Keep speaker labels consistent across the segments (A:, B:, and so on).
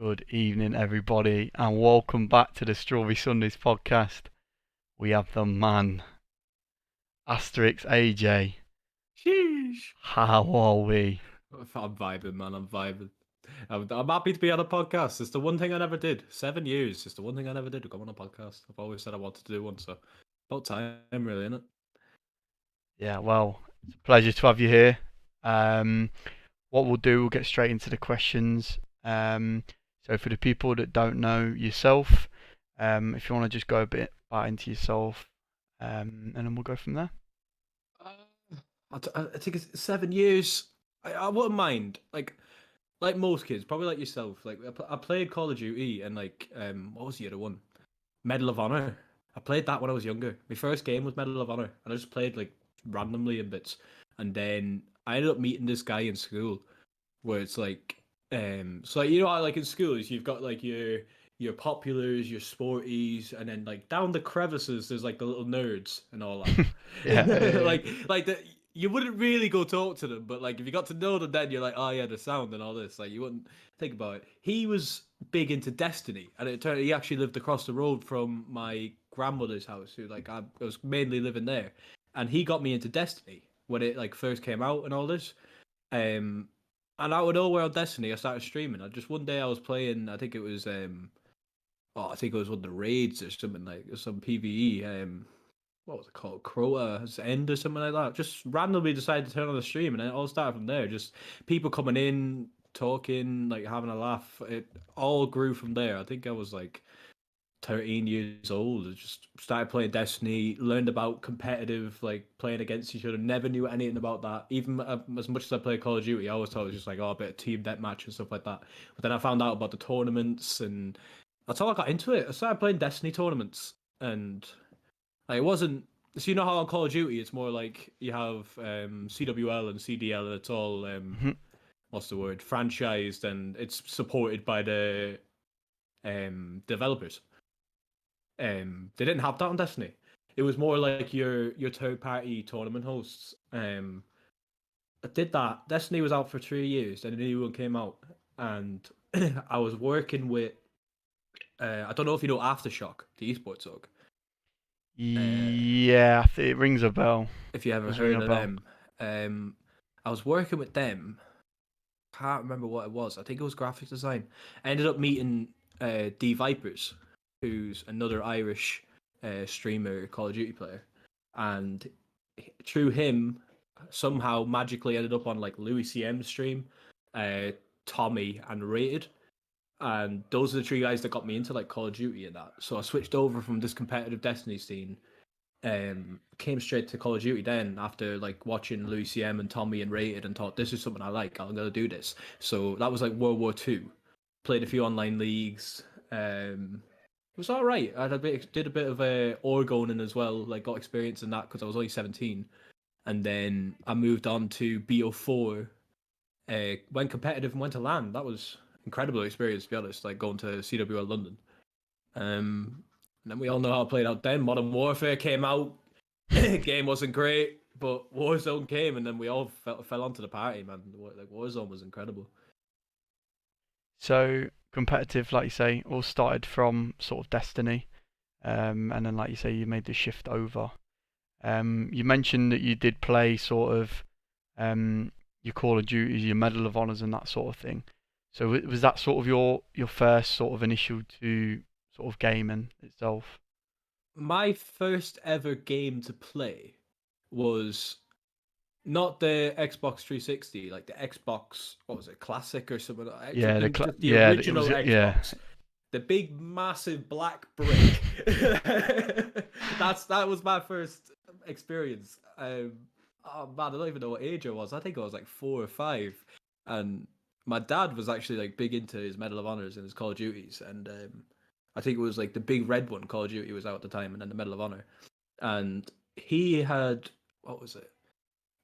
A: Good evening, everybody, and welcome back to the Strawberry Sundaes podcast. We have the man, Asterix AJ.
B: Sheesh.
A: How are we?
B: I'm vibing, man. I'm vibing. I'm happy to be on a podcast. It's the one thing I never did. 7 years. It's the one thing I never did. Go on a podcast. I've always said I wanted to do one, so about time, really, isn't it?
A: Yeah, well, it's a pleasure to have you here. What we'll do, we'll get straight into the questions. So for the people that don't know yourself, if you want to just go a bit back into yourself, and then we'll go from there.
B: I think it's 7 years. I wouldn't mind. Like most kids, probably like yourself. Like I played Call of Duty and what was the other one? Medal of Honor. I played that when I was younger. My first game was Medal of Honor, and I just played like randomly in bits. And then I ended up meeting this guy in school, where it's so like, how like in schools you've got like your populars, your sporties, and then like down the crevices there's like the little nerds and all that.
A: Yeah.
B: like you wouldn't really go talk to them, but like if you got to know them, then you're like, oh yeah, the sound and all this. Like you wouldn't think about it. He was big into Destiny, and it turned he actually lived across the road from my grandmother's house, who like I was mainly living there, and he got me into Destiny when it like first came out and all this. And out of nowhere on Destiny, I started streaming. I just one day I was playing. I think it was I think it was one of the raids or something like some PVE. What was it called? Crota's End or something like that. Just randomly decided to turn on the stream, and it all started from there. Just people coming in, talking, like having a laugh. It all grew from there. I think I was like 13 years old. I just started playing Destiny, learned about competitive, like playing against each other. Never knew anything about that. Even as much as I played Call of Duty, I always thought it was just like, a bit of team deathmatch and stuff like that. But then I found out about the tournaments, and that's how I got into it. I started playing Destiny tournaments, and like, it wasn't. So you know how on Call of Duty, it's more like you have CWL and CDL, and it's all what's the word, franchised, and it's supported by the developers. They didn't have that on Destiny. It was more like your third party tournament hosts. I did that. Destiny was out for 3 years, then a new one came out, and I was working with. I don't know if you know Aftershock, the esports org.
A: Yeah, it rings a bell.
B: If you ever heard of them, I was working with them. Can't remember what it was. I think it was graphics design. I ended up meeting D Vipers, who's another Irish streamer, Call of Duty player, and through him, somehow magically ended up on like Louis CM's stream, Tommy, and Rated. And those are the three guys that got me into like Call of Duty and that. So I switched over from this competitive Destiny scene, came straight to Call of Duty then after like watching Louis CM and Tommy and Rated, and thought this is something I like. I'm gonna do this. So that was like World War II. Played a few online leagues. It was all right. Did a bit of Orgoning as well. Like got experience in that because I was only 17, and then I moved on to BO4. Went competitive and went to LAN. That was incredible experience, to be honest. Like going to CWL London. And then we all know how it played out then. Modern Warfare came out. Game wasn't great, but Warzone came, and then we all fell onto the party, man. Like Warzone was incredible.
A: So competitive, like you say, all started from sort of Destiny, and then like you say, you made the shift over. You mentioned that you did play sort of your Call of Duty, your Medal of Honors, and that sort of thing. So was that sort of your first sort of initial to sort of gaming itself?
B: My first ever game to play was not the Xbox 360, like the Xbox, what was it, Classic or something?
A: Yeah,
B: The original Xbox.
A: Yeah.
B: The big, massive black brick. That was my first experience. Oh man, I don't even know what age I was. I think I was like 4 or 5, and my dad was actually like big into his Medal of Honors and his Call of Duties, and I think it was like the big red one, Call of Duty was out at the time, and then the Medal of Honor, and he had, what was it?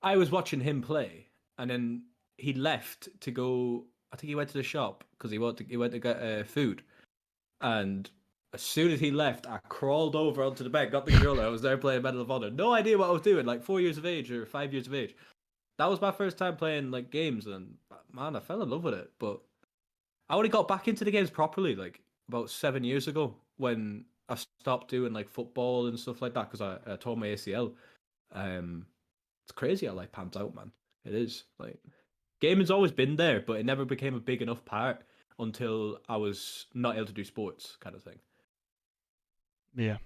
B: I was watching him play, and then he left to go. I think he went to the shop because he went to get food, and as soon as he left, I crawled over onto the bed, got the controller. I was there playing Medal of Honor. No idea what I was doing. Like 4 years of age or 5 years of age. That was my first time playing like games, and man, I fell in love with it. But I only got back into the games properly like about 7 years ago when I stopped doing like football and stuff like that because I tore my ACL. Um, it's crazy how life pans out, man. It is like gaming's always been there, but it never became a big enough part until I was not able to do sports, kind of thing.
A: Yeah.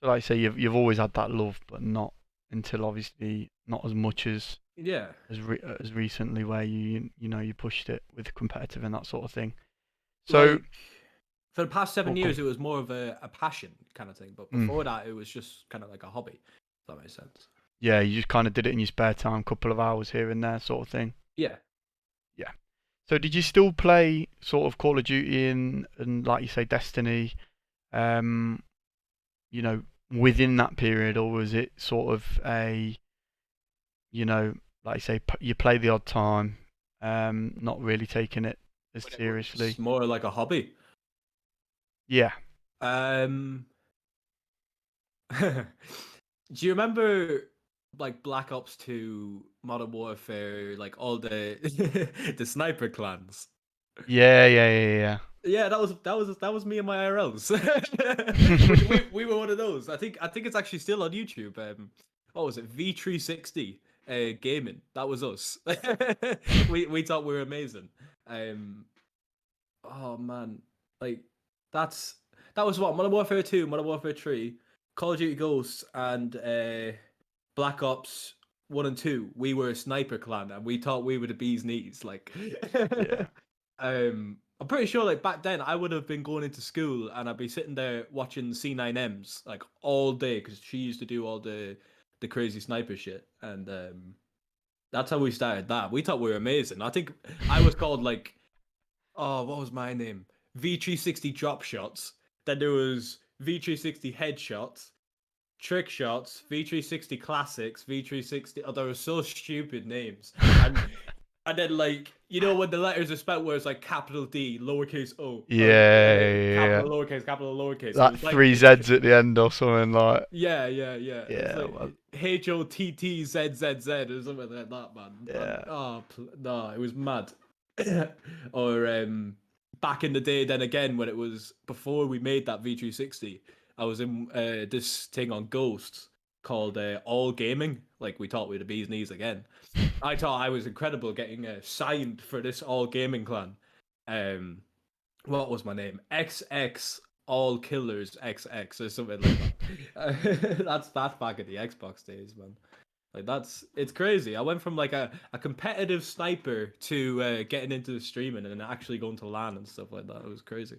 A: So like I say, you've always had that love, but not until obviously not as much
B: Yeah,
A: as recently, where you pushed it with competitive and that sort of thing. So,
B: like for the past seven
A: oh, go
B: years, it was more of a passion kind of thing, but
A: on.
B: before that, it was just kind of like a hobby. If that makes sense.
A: Yeah, you just kind of did it in your spare time, couple of hours here and there, sort of thing.
B: Yeah.
A: Yeah. So did you still play sort of Call of Duty and like you say Destiny, um, you know, within that period, or was it sort of a, you know, like you say, you play the odd time, not really taking it as
B: But it was
A: seriously?
B: more like a hobby.
A: Yeah.
B: Um, do you remember like Black Ops 2, Modern Warfare, like all the the sniper clans?
A: Yeah, yeah, yeah,
B: Yeah, that was me and my IRLs.
A: yeah.
B: We were one of those. I think it's actually still on YouTube. What was it? V360 gaming. That was us. We thought we were amazing. Um, oh man, like that's that was what Modern Warfare 2, Modern Warfare 3, Call of Duty Ghosts, and Black Ops 1 and 2. We were a sniper clan, and we thought we were the bee's knees. Like,
A: Yeah.
B: I'm pretty sure like back then I would have been going into school and I'd be sitting there watching C9Ms like all day because she used to do all the crazy sniper shit, and that's how we started that. We thought we were amazing. I think I was called like, oh, what was my name? V360 drop shots. Then there was V360 headshots, trick shots, V360 classics, V360. Oh, they were so stupid names. And then like when the letters are spelled where it's like capital D, lowercase O, and
A: Yeah,
B: then
A: yeah.
B: capital lowercase. It
A: Like
B: was like
A: three Z's at the end or something like.
B: yeah. It's
A: Yeah,
B: like
A: well,
B: HOTTZZZ or something like that, man. And
A: yeah.
B: no, it was mad. Or back in the day, then again when it was before we made that V360, I was in this thing on Ghosts called All Gaming. Like we thought we were the bee's knees again. I thought I was incredible getting signed for this All Gaming clan. Um, what was my name? XX All Killers XX or something like that. That's back in the Xbox days, man. Like it's crazy. I went from like a competitive sniper to getting into the streaming and then actually going to LAN and stuff like that. It was crazy.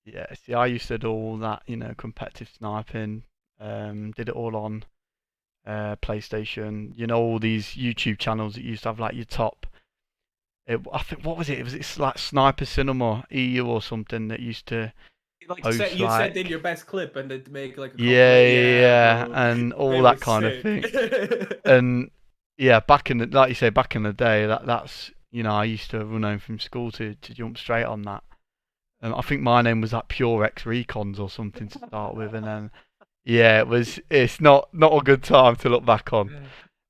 A: Yeah, see, I used to do all that, competitive sniping. Did it all on PlayStation. All these YouTube channels that used to have like your top. I think what was it? It's like Sniper Cinema EU or something that used to
B: Like
A: post
B: you'd send in
A: like
B: your best clip and they'd make like a
A: yeah,
B: compilation.
A: yeah,
B: Yeah,
A: yeah,
B: bro.
A: and
B: They
A: all
B: were
A: that kind of
B: sick.
A: thing. And yeah, back in the like you say, back in the day, that's I used to run home from school to jump straight on that. I think my name was like Pure X Recons or something to start with, and then yeah, it's not a good time to look back on.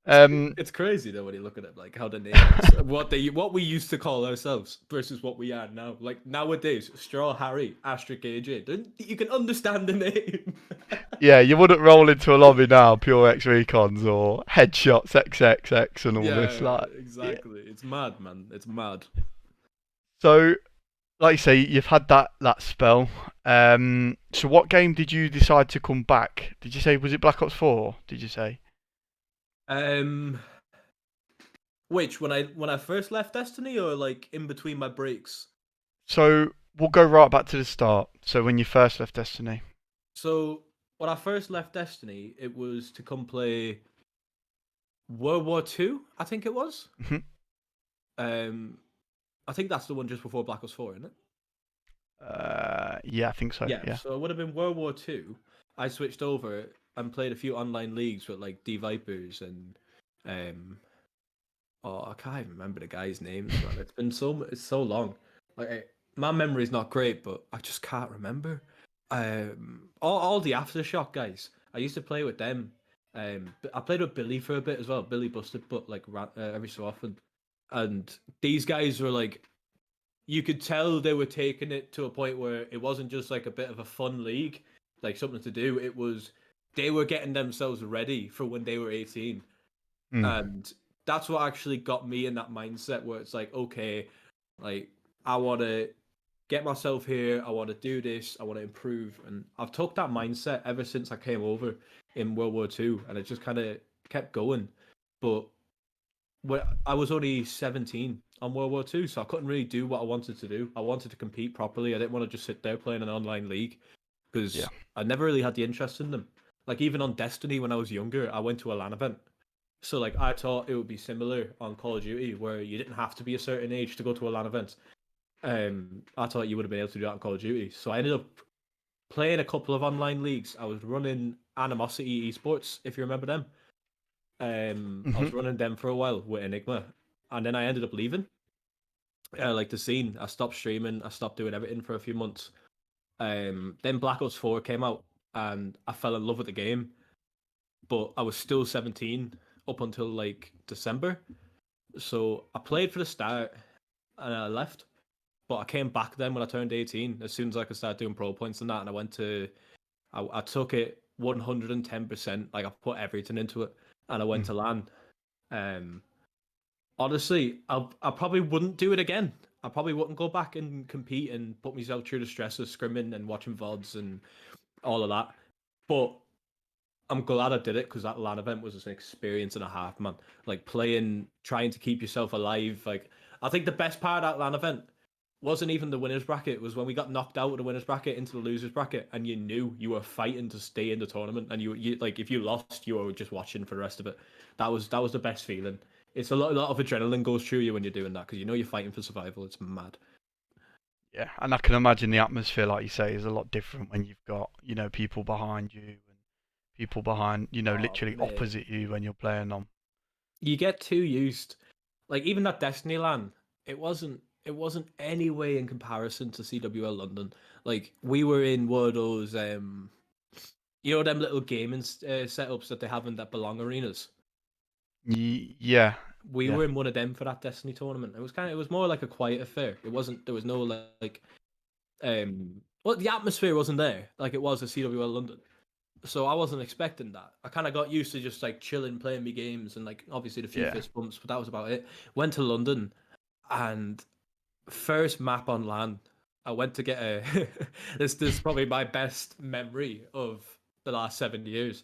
B: It's
A: Um,
B: it's crazy though when you look at it, like how the names, what we used to call ourselves versus what we are now. Like nowadays, Straw Harry, Asterisk AJ, you can understand the name.
A: yeah, you wouldn't roll into a lobby now, Pure X Recons or Headshots XXX and all
B: Yeah,
A: this like yeah.
B: exactly. It's mad, man. It's mad.
A: So like you say, you've had that spell. So what game did you decide to come back? Did you say was it Black Ops 4? Did you say?
B: Um, which when I first left Destiny or like in between my breaks?
A: So we'll go right back to the start. So when you first left Destiny.
B: So when I first left Destiny, it was to come play World War Two. I think it was.
A: Mhm.
B: Um, I think that's the one just before Black Ops 4, isn't it?
A: Yeah, I think so.
B: Yeah,
A: Yeah.
B: so it would have been World War Two. I switched over and played a few online leagues with like D Vipers and um I can't even remember the guys' names, man. It's so long. Like my memory's not great, but I just can't remember. All the Aftershock guys. I used to play with them. I played with Billy for a bit as well. Billy Busted, but like every so often. And these guys were like you could tell they were taking it to a point where it wasn't just like a bit of a fun league, like something to do. It was they were getting themselves ready for when they were 18.
A: Mm.
B: And that's what actually got me in that mindset where it's like, okay, like I want to get myself here. I want to do this. I want to improve. And I've took that mindset ever since I came over in World War II, and it just kind of kept going. But when I was only 17 on World War II, so I couldn't really do what I wanted to do. I wanted to compete properly. I didn't want to just sit there playing an online league
A: Yeah.
B: because I never really had the interest in them. Like even on Destiny when I was younger, I went to a LAN event. So like I thought it would be similar on Call of Duty where you didn't have to be a certain age to go to a LAN event. I thought you would have been able to do that on Call of Duty. So I ended up playing a couple of online leagues. I was running Animosity Esports, if you remember them. I
A: Hmm.
B: was running them for a while with Enigma, and then I ended up leaving. Like the scene, I stopped streaming. I stopped doing everything for a few months. Then Black Ops 4 came out, and I fell in love with the game. But I was still 17 up until like December. So I played for the start, and I left. But I came back then when I turned 18, as soon as I could start doing pro points and that, and I went to, I took it 110%, like I put everything into it, and I went
A: Mm.
B: to LAN. Um, Honestly, I probably wouldn't do it again. I probably wouldn't go back and compete and put myself through the stress of scrimming and watching VODs and all of that. But I'm glad I did it because that LAN event was just an experience and a half, man. Like playing, trying to keep yourself alive. Like I think the best part of that LAN event wasn't even the winners bracket. It was when we got knocked out of the winners bracket into the losers bracket, and you knew you were fighting to stay in the tournament, and you like if you lost, you were just watching for the rest of it. That was the best feeling. It's a lot of adrenaline goes through you when you're doing that because you know you're fighting for survival. It's mad.
A: Yeah, and I can imagine the atmosphere, like you say, is a lot different when you've got, people behind you and people behind,
B: Oh
A: literally
B: man,
A: opposite you when you're playing on.
B: you get too used. Like even that Destiny LAN, it wasn't any way in comparison to CWL London. Like we were in one of those them little gaming setups that they have in that belong arenas.
A: Yeah,
B: We
A: yeah,
B: were in one of them for that Destiny tournament. It was more like a quiet affair. It wasn't there was no like well the atmosphere wasn't there like it was at CWL London. So I wasn't expecting that. I kind of got used to just like chilling, playing me games, and like obviously the few
A: yeah.
B: fist bumps, but that was about it. Went to London, and first map on LAN, I went to get a. This is probably my best memory of the last 7 years.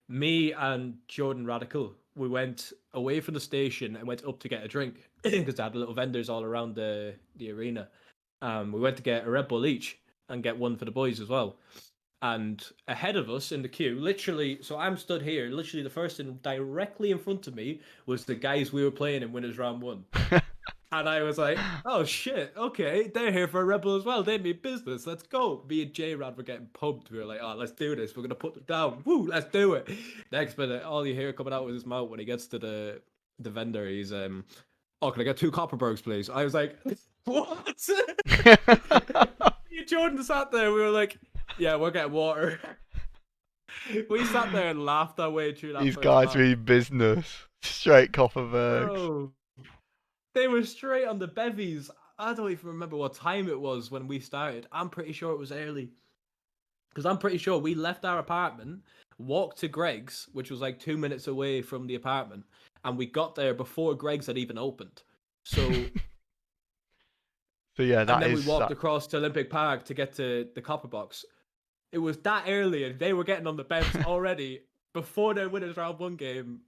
B: Me and Jordan Radical, we went away from the station and went up to get a drink because they had little vendors all around the arena. We went to get a Red Bull each and get one for the boys as well. And ahead of us in the queue, literally, so I'm stood here. Literally, the first thing directly in front of me was the guys we were playing in Winners Round One. And I was like, oh shit, okay, they're here for a Rebel as well. They mean business. Let's go. Me and J Rad were getting pumped. We were like, oh, let's do this. We're gonna put them down. Woo, let's do it. Next minute, all you hear coming out of his mouth when he gets to the vendor, he's oh, can I get 2 Copperbergs, please? I was like, what? Me and Jordan sat there, we were like, yeah, we're getting water. We sat there and laughed our way through that
A: These
B: first
A: guys
B: map.
A: mean business. Straight Copperbergs.
B: Bro, they were straight on the bevies. I don't even remember what time it was when we started. I'm pretty sure it was early. Because I'm pretty sure we left our apartment, walked to Greg's, which was like 2 minutes away from the apartment, and we got there before Greg's had even opened. So,
A: So yeah,
B: and
A: that
B: then we
A: is
B: walked
A: that.
B: across to Olympic Park to get to the Copper Box. It was that early, and they were getting on the bevs already before their winners round one game.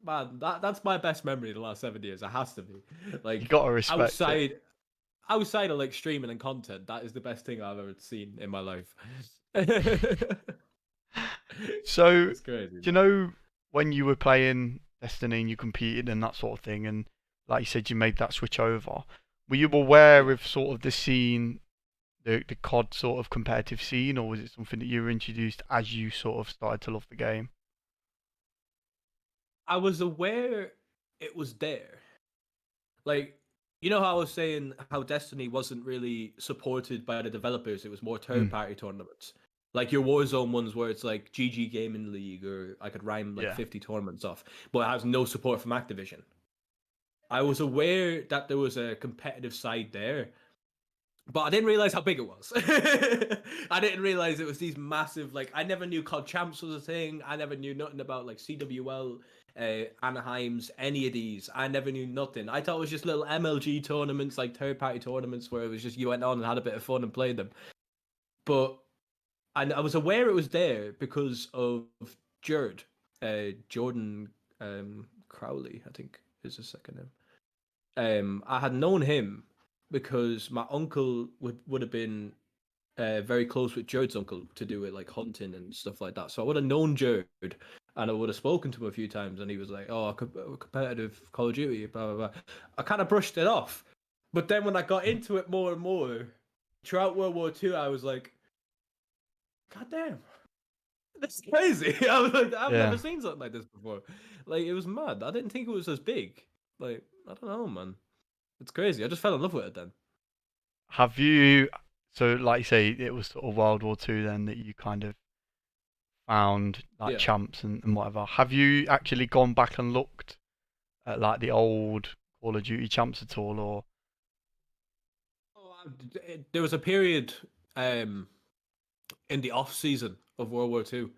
B: Man, that's my best memory of the last 7 years. It has to be.
A: You
B: Like
A: gotta respect it.
B: outside of like streaming and content, that is the best thing I've ever seen in my life. It's
A: So, do
B: crazy,
A: you
B: man.
A: know when you were playing Destiny and you competed and that sort of thing, and like you said, you made that switch over? Were you aware
B: Yeah.
A: of sort of the scene, the COD sort of competitive scene, or was it something that you were introduced as you sort of started to love the game?
B: I was aware it was there. Like, you know how I was saying how Destiny wasn't really supported by the developers, it was more third
A: Mm,
B: party tournaments. Like your Warzone ones where it's like GG Gaming League or I could rhyme like
A: yeah.
B: 50 tournaments off, but it has no support from Activision. I was aware that there was a competitive side there, But I didn't realize how big it was. I didn't realize it was these massive, like, I never knew COD Champs was a thing. I never knew nothing about, like, CWL, Anaheim's, any of these. I never knew nothing. I thought it was just little MLG tournaments, like third-party tournaments, where it was just you went on and had a bit of fun and played them. But I was aware it was there because of Jared, Jordan Crowley, I think is his second name. I had known him because my uncle would have been very close with Jared's uncle to do with like hunting and stuff like that. So I would have known Jared, and I would have spoken to him a few times, and he was like, "Oh, competitive Call of Duty, blah blah blah." I kind of brushed it off, but then when I got into it more and more throughout World War II, I was like, "God damn, that's crazy!" I was like, "I've
A: Yeah.
B: never seen something like this before." Like it was mad. I didn't think it was as big. Like I don't know, man. It's crazy. I just fell in love with it then.
A: Have you? So, like you say, it was sort of World War Two then that you kind of found like
B: Yeah.
A: champs and whatever. Have you actually gone back and looked at like the old Call of Duty champs at all, or?
B: Oh, there was a period in the off season of World War II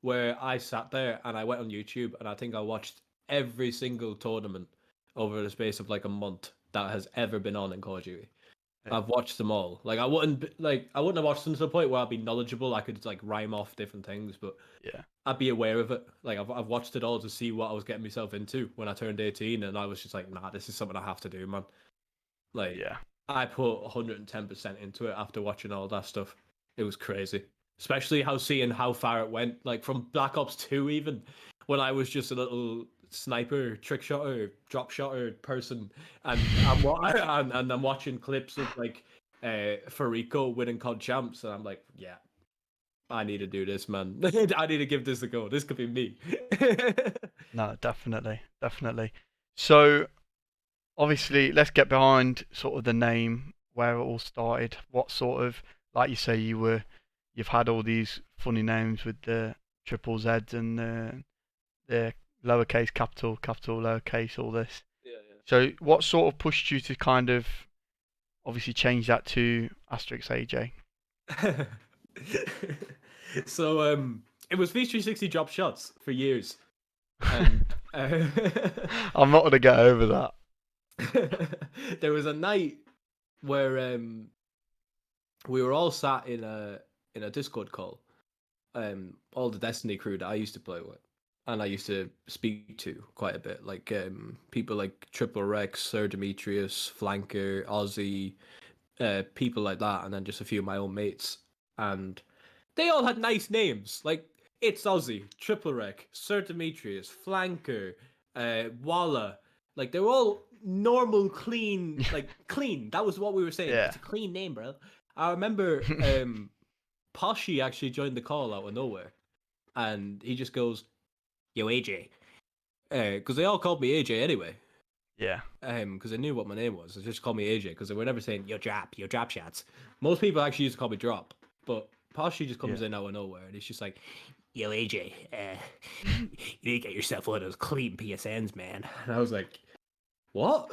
B: where I sat there and I went on YouTube and I think I watched every single tournament over the space of like a month that has ever been on in Call of Duty.
A: Yeah.
B: I've watched them all. Like I wouldn't have watched them to the point where I'd be knowledgeable. I could like rhyme off different things, but
A: Yeah.
B: I'd be aware of it. Like I've watched it all to see what I was getting myself into when I turned 18, and I was just like, nah, this is something I have to do, man. Like
A: Yeah.
B: I put 110% into it after watching all that stuff. It was crazy, especially seeing how far it went. Like from Black Ops 2, even when I was just a little sniper, trick shotter, drop shotter person, and and I'm watching clips of like Farico winning COD champs, and I'm like, yeah, I need to do this, man. I need to give this a go. This could be me.
A: No, definitely, definitely. So obviously, let's get behind sort of the name, where it all started. What sort of, like you say, you've had all these funny names with the triple Zs and the lowercase, capital, capital, lowercase, all this.
B: Yeah,
A: So what sort of pushed you to kind of obviously change that to asterisk AJ?
B: yeah. So it was V360 drop shots for years, and
A: I'm not gonna get over that.
B: there was a night where we were all sat in a Discord call, all the Destiny crew that I used to play with, and I used to speak to quite a bit, like people like Triple Rex, Sir Demetrius, Flanker, Ozzy, people like that, and then just a few of my own mates, and they all had nice names. Like it's Ozzy, Triple Rex, Sir Demetrius, Flanker, Walla. Like they were all normal, clean, like clean. That was what we were saying.
A: Yeah.
B: It's a clean name, bro. I remember Poshy actually joined the call out of nowhere, and he just goes, "Yo, AJ," because they all called me AJ anyway.
A: Yeah.
B: Because they knew what my name was. They just called me AJ because they were never saying yo drop shots. Most people actually used to call me Drop, but Poshy just comes
A: Yeah.
B: in out of nowhere and he's just like, "Yo, AJ, you need to get yourself one of those clean PSNs, man." And I was like, "What?"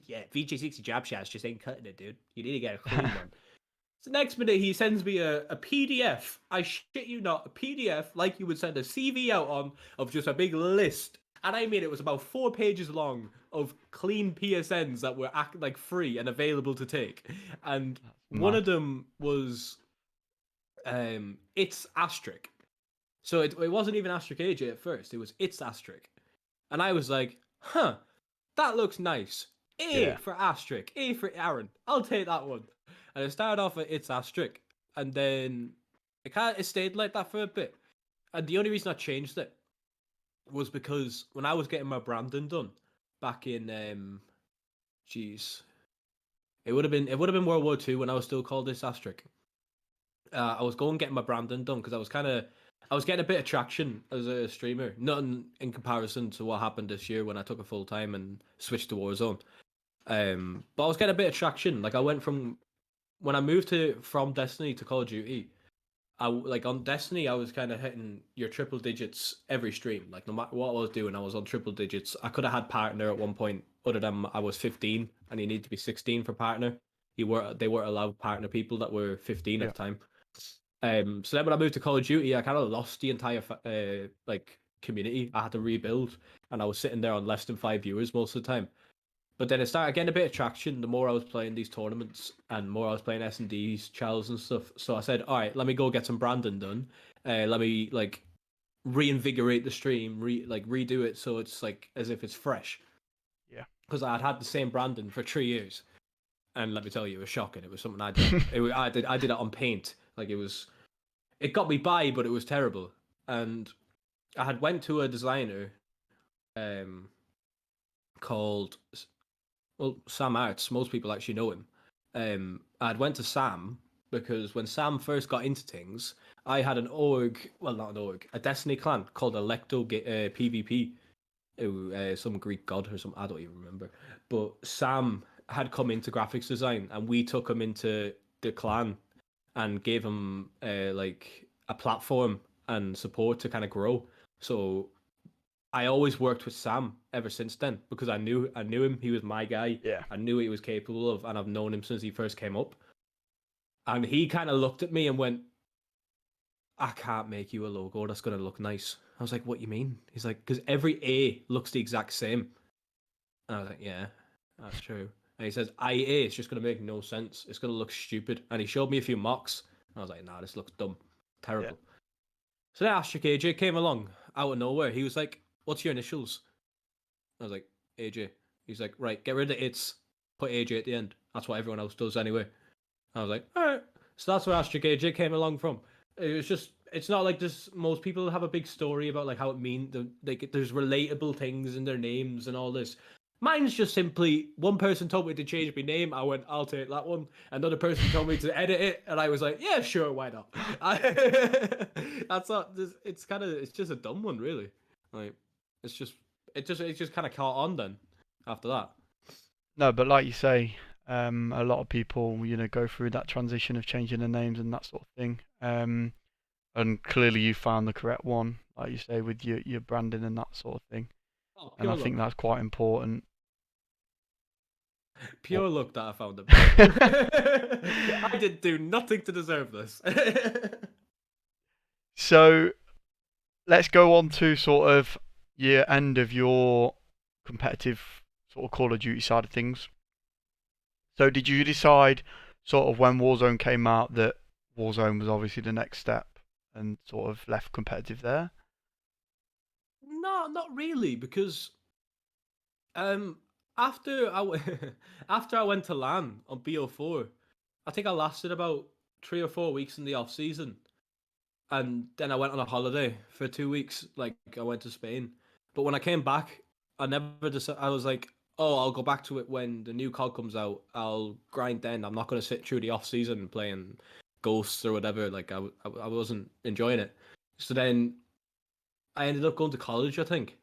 B: "Yeah, VJ60 drop shots just ain't cutting it, dude. You need to get a clean one." So next minute he sends me a PDF. I shit you not, a PDF like you would send a CV out on of just a big list. And I mean it was about 4 pages long of clean PSNs that were like free and available to take. And one
A: Mad.
B: of them was it's asterisk. So it wasn't even asterisk AJ at first. It was it's asterisk. And I was like, huh, that looks nice. A
A: Yeah.
B: for asterisk. A for Aaron. I'll take that one. And it started off at it's asterisk. And then it stayed like that for a bit. And the only reason I changed it was because when I was getting my branding done back in jeez. It would have been World War II when I was still called this asterisk. I was going getting my branding done because I was getting a bit of traction as a streamer. Nothing in comparison to what happened this year when I took a full time and switched to Warzone. But I was getting a bit of traction. Like I went from when I moved from Destiny to Call of Duty, I like on Destiny I was kind of hitting your triple digits every stream. Like no matter what I was doing, I was on triple digits. I could have had partner at one point, other than I was 15 and you need to be 16 for partner. they weren't allowed partner people that were 15 at
A: Yeah.
B: the time. So then when I moved to Call of Duty, I kind of lost the entire like community. I had to rebuild, and I was sitting there on less than 5 viewers most of the time. But then it started getting a bit of traction the more I was playing these tournaments and more I was playing S&Ds, Chals and stuff. So I said, all right, let me go get some branding done. Let me like reinvigorate the stream, redo it so it's like as if it's fresh.
A: Yeah.
B: Because I had the same branding for 3 years, and let me tell you, it was shocking. It was something I did. I did it on Paint. Like it got me by, but it was terrible. And I had went to a designer, called Sam Arts. Most people actually know him. I'd went to Sam because when Sam first got into things, I had an org, well, not an org, a Destiny clan called Electo PvP. Some Greek god or some, I don't even remember. But Sam had come into graphics design, and we took him into the clan and gave him like a platform and support to kind of grow. So I always worked with Sam ever since then because I knew him. He was my guy.
A: Yeah.
B: I knew what he was capable of, and I've known him since he first came up. And he kind of looked at me and went, "I can't make you a logo that's gonna look nice." I was like, "What you mean?" He's like, "Because every A looks the exact same." And I was like, "Yeah, that's true." And he says, "IA, it's just gonna make no sense. It's gonna look stupid." And he showed me a few mocks. And I was like, "Nah, this looks dumb,
A: Yeah.
B: terrible." So then Asterisk AJ came along out of nowhere. He was like, "What's your initials?" I was like, "AJ." He's like, "Right, get rid of it's, put AJ at the end. That's what everyone else does anyway." I was like, "All right." So that's where Asterisk AJ came along from. It was just, it's not like this. Most people have a big story about like how it means, like there's relatable things in their names and all this. Mine's just simply one person told me to change my name. I went, "I'll take that one." Another person told me to edit it, and I was like, "Yeah, sure, why not?" That's not. It's kind of. It's just a dumb one, really. Like, it's just. It just kind of caught on then. After that.
A: No, but like you say, a lot of people, go through that transition of changing their names and that sort of thing. And clearly you found the correct one, like you say, with your branding and that sort of thing.
B: Oh,
A: And I
B: pure
A: think
B: luck.
A: that's quite important. What-
B: Pure luck that I found it. I did do nothing to deserve this.
A: So let's go on to sort of your end of your competitive sort of Call of Duty side of things. So did you decide sort of when Warzone came out that Warzone was obviously the next step and sort of left competitive there?
B: No, not really, because um after after I went to LAN on BO4, I think I lasted about 3 or 4 weeks in the off season, and then I went on a holiday for 2 weeks. Like I went to Spain, but when I came back, I never decided. I was like, "Oh, I'll go back to it when the new COD comes out. I'll grind then. I'm not going to sit through the off season playing Ghosts or whatever." Like I wasn't enjoying it. So then I ended up going to college. I think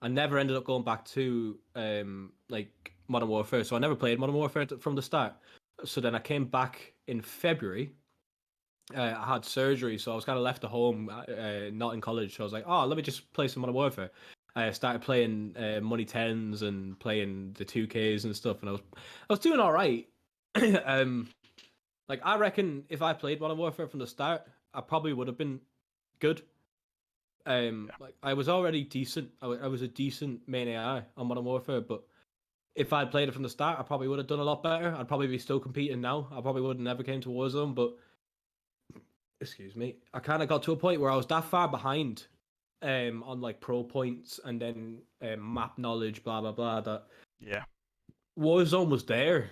B: I never ended up going back to like Modern Warfare. So I never played Modern Warfare from the start. So then I came back in February. I had surgery, so I was kind of left at home, not in college. So I was like, "Oh, let me just play some Modern Warfare." I started playing Money Tens and playing the 2Ks and stuff, and I was doing all right. um, like I reckon if I played Modern Warfare from the start, I probably would have been good.
A: Yeah.
B: Like I was already decent. I was a decent main AI on Modern Warfare, but if I'd played it from the start, I probably would have done a lot better. I'd probably be still competing now. I probably would have never came to Warzone, but excuse me, I kind of got to a point where I was that far behind, on like pro points and then map knowledge, blah blah blah. That
A: Yeah.
B: Warzone was there.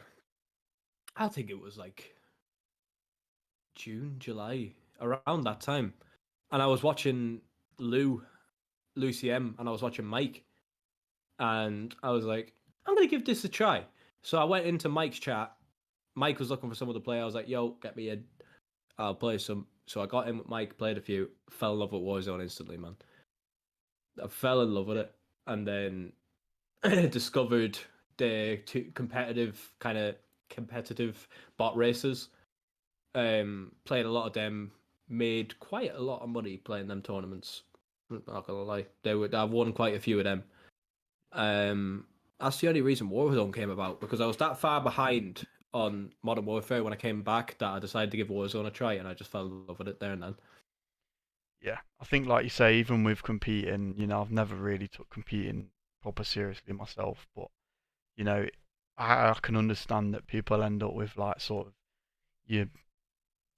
B: I think it was like June, July, around that time, and I was watching Lucy M, and I was watching Mike, and I was like, I'm gonna give this a try. So I went into Mike's chat. Mike was looking for someone to play. I was like, "Yo, get me in. I'll play some." So I got in with Mike, played a few, fell in love with Warzone instantly, man. I fell in love with it, and then discovered the two competitive bot races. Played a lot of them, made quite a lot of money playing them tournaments. I'm not gonna lie, I've won quite a few of them. That's the only reason Warzone came about, because I was that far behind on Modern Warfare when I came back that I decided to give Warzone a try, and I just fell in love with it there and then.
A: Yeah, I think like you say, even with competing, I've never really took competing proper seriously myself, but you know, I can understand that people end up with like sort of your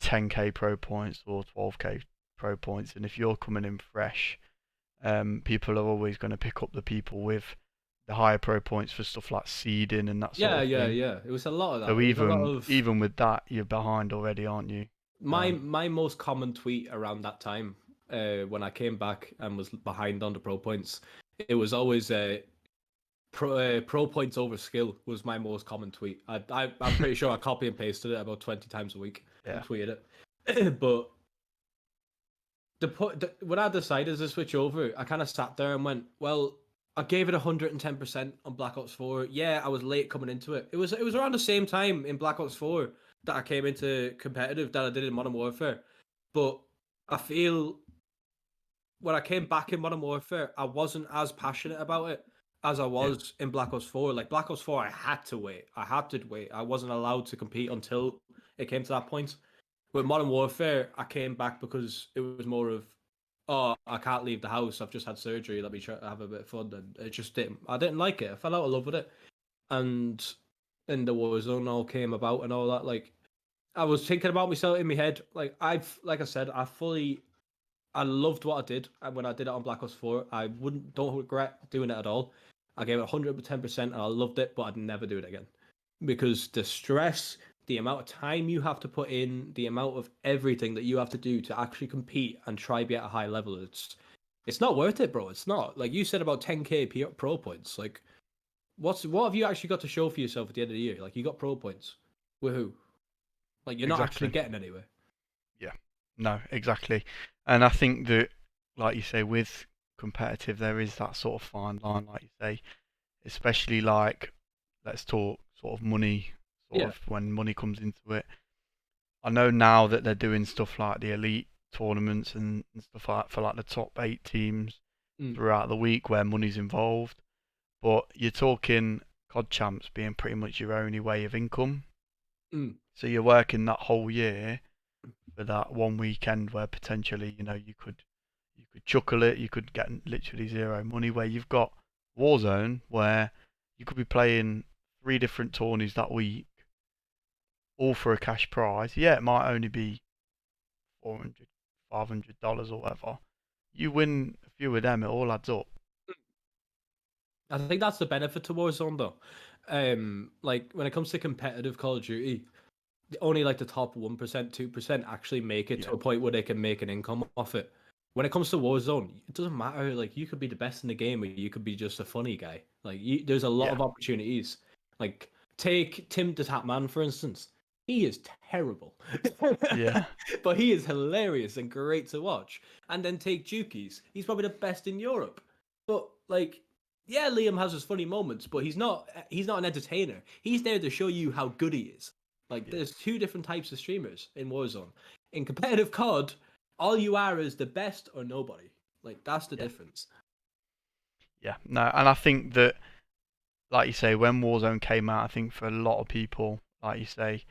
A: 10k pro points or 12k pro points, and if you're coming in fresh, people are always going to pick up the people with the higher pro points for stuff like seeding and that sort
B: Yeah,
A: of
B: yeah,
A: thing.
B: yeah. It was a lot of
A: So
B: that. It was a lot
A: even
B: of
A: even with that, you're behind already, aren't you?
B: my most common tweet around that time, when I came back and was behind on the pro points. It was always pro points over skill was my most common tweet. I'm pretty sure I copy and pasted it about 20 times a week and
A: Yeah,
B: tweeted it. But when I decided to switch over, I kind of sat there and went, well, I gave it 110% on Black Ops 4. Yeah, I was late coming into it. It was around the same time in Black Ops 4 that I came into competitive that I did in Modern Warfare. But I feel when I came back in Modern Warfare, I wasn't as passionate about it as I
A: yeah,
B: was in Black Ops 4. Like Black Ops 4, I had to wait. I had to wait. I wasn't allowed to compete until it came to that point. With Modern Warfare, I came back because it was more of, oh, I can't leave the house. I've just had surgery. Let me try to have a bit of fun. And it just didn't. I didn't like it. I fell out of love with it. And then the Warzone all came about and all that. Like I was thinking about myself in my head. Like I said, I loved what I did when I did it on Black Ops 4. I don't regret doing it at all. I gave it 110% and I loved it, but I'd never do it again. Because the stress, the amount of time you have to put in, the amount of everything that you have to do to actually compete and try be at a high level, it's not worth it, bro. It's not. Like you said about 10k pro points. Like what have you actually got to show for yourself at the end of the year? Like you got pro points. With who? Like you're not actually
A: exactly.
B: getting anywhere.
A: Yeah, no, exactly. And I think that, like you say, with competitive, there is that sort of fine line, like you say, especially like, let's talk sort of money, sort
B: Yeah.
A: of when money comes into it. I know now that they're doing stuff like the elite tournaments and stuff like that for like the top 8 teams
B: Mm,
A: throughout the week where money's involved. But you're talking COD champs being pretty much your only way of income.
B: mm.
A: So you're working that whole year for that one weekend where potentially, you could chuckle it, you could get literally zero money. Where you've got Warzone, where you could be playing 3 different tourneys that week, all for a cash prize. Yeah, it might only be 400, $500 or whatever. You win a few of them, it all adds up.
B: I think that's the benefit to Warzone though. Like when it comes to competitive Call of Duty, only like the top 1%, 2% actually make it
A: Yeah,
B: to a point where they can make an income off it. When it comes to Warzone, it doesn't matter. Like you could be the best in the game, or you could be just a funny guy. There's a lot
A: yeah,
B: of opportunities. Like take Tim the Tap Man for instance. He is terrible,
A: yeah,
B: but he is hilarious and great to watch. And then take Jukies. He's probably the best in Europe. But like, yeah, Liam has his funny moments, but he's not. He's not an entertainer. He's there to show you how good he is. Like,
A: yeah,
B: there's two different types of streamers in Warzone. In competitive COD, all you are is the best or nobody. Like, that's the
A: yeah,
B: difference.
A: yeah. No, and I think that, like you say, when Warzone came out, I think for a lot of people, like you say,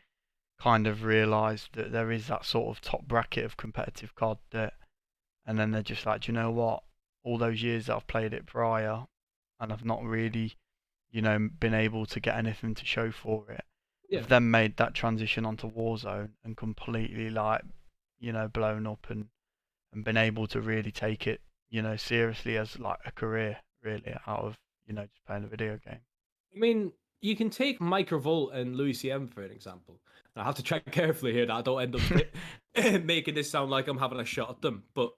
A: kind of realised that there is that sort of top bracket of competitive COD that, and then they're just like, do you know what? All those years that I've played it prior, and I've not really, been able to get anything to show for it.
B: Yeah.
A: Have then made that transition onto Warzone and completely like, blown up and been able to really take it, seriously as like a career, really, out of, just playing a video game.
B: I mean, you can take Mike Revolt and Louis CM for an example. I have to tread carefully here that I don't end up making this sound like I'm having a shot at them. But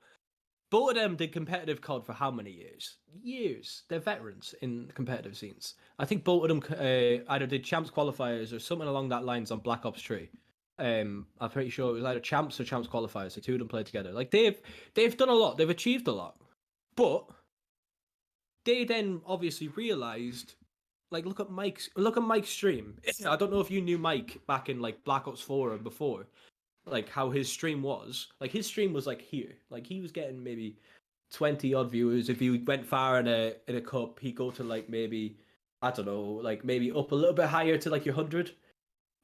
B: both of them did competitive COD for how many years? Years. They're veterans in competitive scenes. I think both of them either did champs qualifiers or something along that lines on Black Ops 3. I'm pretty sure it was either champs or champs qualifiers. The two of them played together. Like they've done a lot. They've achieved a lot. But they then obviously realized, like, look at Mike's stream. I don't know if you knew Mike back in like Black Ops 4 or before, like how his stream was. Like his stream was like here. Like he was getting maybe 20 odd viewers. If he went far in a cup, he'd go to like maybe, I don't know, like maybe up a little bit higher to like your 100.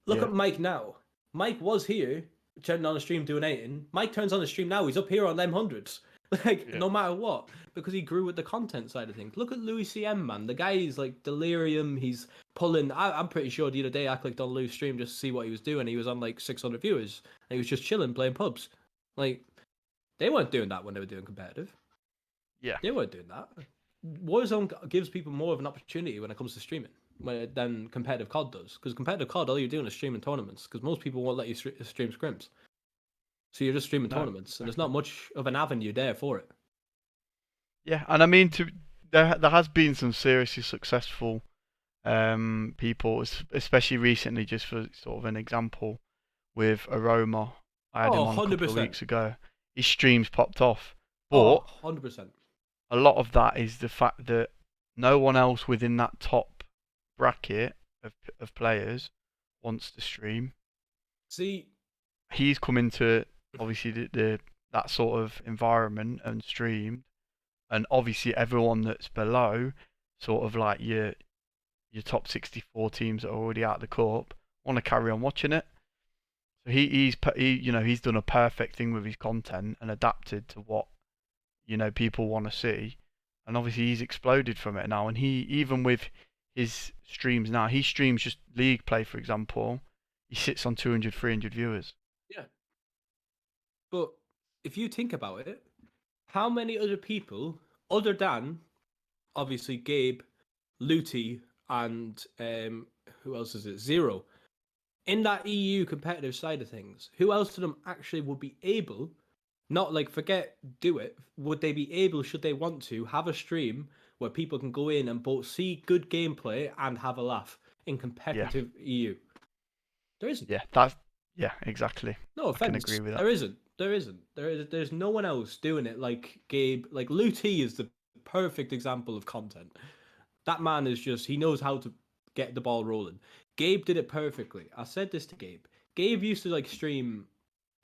B: Look
A: Yeah,
B: at Mike now. Mike was here turning on a stream doing 18. Mike turns on a stream now. He's up here on them hundreds. Like
A: yeah,
B: no matter what, because he grew with the content side of things. Look at Louis CM, man. The guy is like delirium. He's pulling. I'm pretty sure the other day I clicked on Lou's stream just to see what he was doing. He was on like 600 viewers, and he was just chilling playing pubs. Like they weren't doing that when they were doing competitive.
A: yeah.
B: They weren't doing that. Warzone gives people more of an opportunity when it comes to streaming than competitive COD does. Because competitive COD, all you're doing is streaming tournaments. Because most people won't let you stream scrims, so you're just streaming
A: No,
B: tournaments, and there's
A: exactly.
B: not much of an avenue there for it.
A: Yeah, and I mean, there has been some seriously successful people, especially recently. Just for sort of an example, with Aroma, I had
B: Oh,
A: him on a couple of
B: 100%.
A: weeks ago. His streams popped off,
B: Oh,
A: but
B: 100%.
A: a lot of that is the fact that no one else within that top bracket of players wants to stream.
B: See,
A: He's come into obviously the that sort of environment and streamed, and obviously everyone that's below, sort of like your top 64 teams that are already out of the cup, want to carry on watching it. So he's done a perfect thing with his content and adapted to what people want to see, and obviously he's exploded from it now. And he even with his streams now, he streams just league play, for example. He sits on 200, 300 viewers.
B: yeah, but if you think about it, how many other people, other than obviously Gabe, Luty, and who else is it? Zero, in that EU competitive side of things, who else of them actually would be able, not like forget do it, would they be able, should they want to, have a stream where people can go in and both see good gameplay and have a laugh in
A: Yeah,
B: competitive EU? There isn't.
A: yeah, yeah, exactly.
B: No
A: I can agree
B: offense,
A: with that.
B: there isn't. There isn't. There's no one else doing it like Gabe. Like Lou T is the perfect example of content. That man is just, he knows how to get the ball rolling. Gabe did it perfectly. I said this to Gabe. Gabe used to like stream.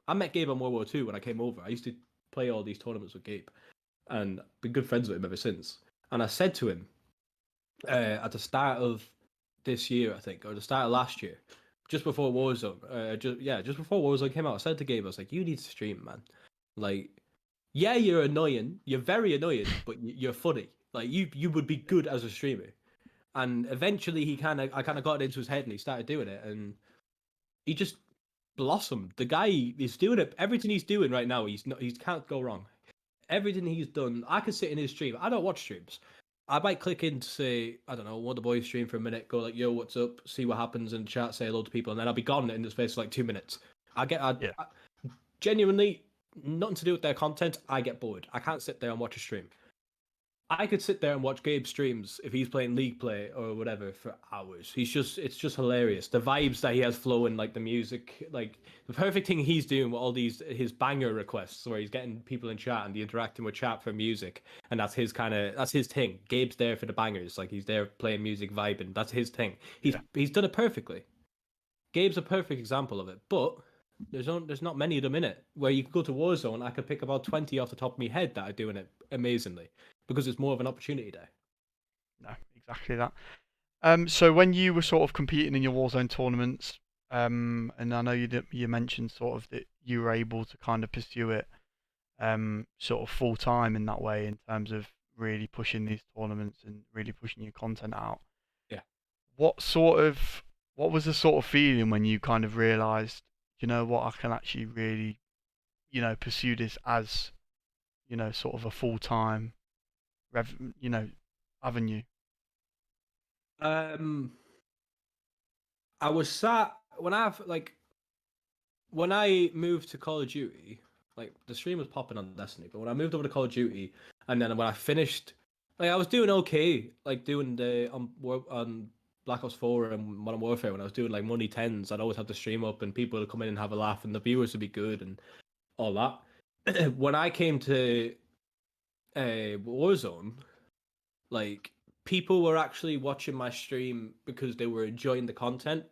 B: I met Gabe on World War II when I came over. I used to play all these tournaments with Gabe and been good friends with him ever since. And I said to him at the start of this year, I think, or the start of last year, just before Warzone, just before Warzone came out, I said to Gabe, I was like, "You need to stream, man. Like, yeah, you're annoying. You're very annoying, but you're funny. Like, you would be good as a streamer." And eventually, I kind of got it into his head, and he started doing it, and he just blossomed. The guy is doing it. Everything he's doing right now, he can't go wrong. Everything he's done, I could sit in his stream. I don't watch streams. I might click in to say, I don't know, one of the boys stream for a minute, go like, yo, what's up? See what happens in the chat, say hello to people, and then I'll be gone in the space for like 2 minutes.
A: Yeah,
B: I genuinely, nothing to do with their content. I get bored. I can't sit there and watch a stream. I could sit there and watch Gabe streams if he's playing League Play or whatever for hours. It's just hilarious. The vibes that he has flowing, like the music, like the perfect thing he's doing with all these his banger requests, where he's getting people in chat and interacting with chat for music, and that's his thing. Gabe's there for the bangers, like he's there playing music, vibing. That's his thing.
A: yeah.
B: He's done it perfectly. Gabe's a perfect example of it, but there's not many of them in it. Where you could go to Warzone, I could pick about 20 off the top of my head that are doing it amazingly because it's more of an opportunity there.
A: No, exactly that. So when you were sort of competing in your Warzone tournaments, and I know you mentioned sort of that you were able to kind of pursue it, sort of full time in that way in terms of really pushing these tournaments and really pushing your content out.
B: Yeah.
A: What was the sort of feeling when you kind of realised, you know what, I can actually really, pursue this as, sort of a full time, you know, avenue?
B: Um, I was sat when I moved to Call of Duty, like the stream was popping on Destiny, but when I moved over to Call of Duty, and then when I finished, like I was doing okay, like doing the on Black Ops 4 and Modern Warfare when I was doing like Money Tens, I'd always have the stream up and people would come in and have a laugh and the viewers would be good and all that. When I came to Warzone, like people were actually watching my stream because they were enjoying the content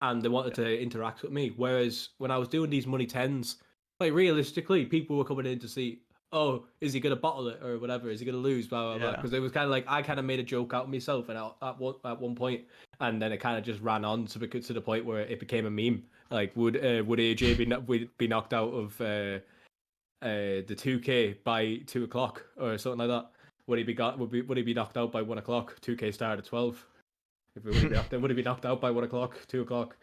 B: and they wanted
A: Yeah,
B: to interact with me. Whereas when I was doing these money tens, like realistically, people were coming in to see, oh, is he gonna bottle it or whatever? Is he gonna lose? Blah blah blah.
A: Yeah.
B: Because it was kind of like I kind of made a joke out of myself, and at one point, and then it kind of just ran on to the point where it became a meme. Like, would AJ be knocked out of the 2K by 2 o'clock or something like that? Would he be knocked out by 1 o'clock? 2K started at 12. If it would he be knocked out by 1 o'clock, 2 o'clock?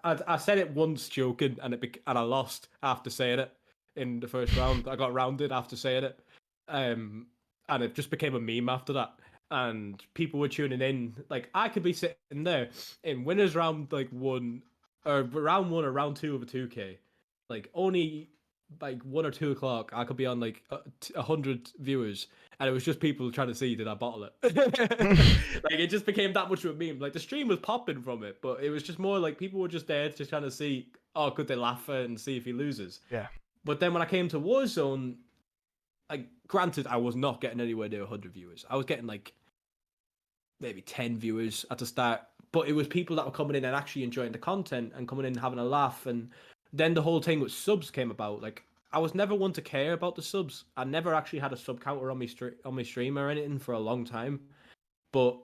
B: I said it once joking, and and I lost after saying it in the first round. I got rounded after saying it, and it just became a meme after that. And people were tuning in. Like I could be sitting there in winners round like one, or round one or round two of a 2K, like only like 1 or 2 o'clock. I could be on like 100 viewers, and it was just people trying to see did I bottle it. Like it just became that much of a meme. Like the stream was popping from it, but it was just more like people were just there to kind of see, oh, could they laugh and see if he loses.
A: Yeah.
B: But then when I came to Warzone, like granted, I was not getting anywhere near 100 viewers. I was getting like maybe 10 viewers at the start, but it was people that were coming in and actually enjoying the content and coming in and having a laugh. And then the whole thing with subs came about. Like I was never one to care about the subs. I never actually had a sub counter on my stream or anything for a long time. But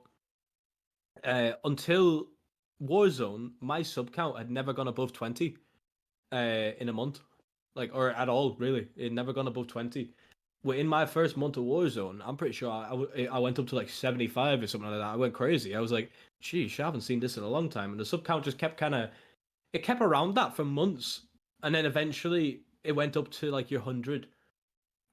B: until Warzone, my sub count had never gone above 20 in a month, like or at all really. It had never gone above 20. Within my first month of Warzone, I'm pretty sure I went up to like 75 or something like that. I went crazy. I was like, geez, I haven't seen this in a long time. And the sub count just it kept around that for months. And then eventually it went up to like your 100.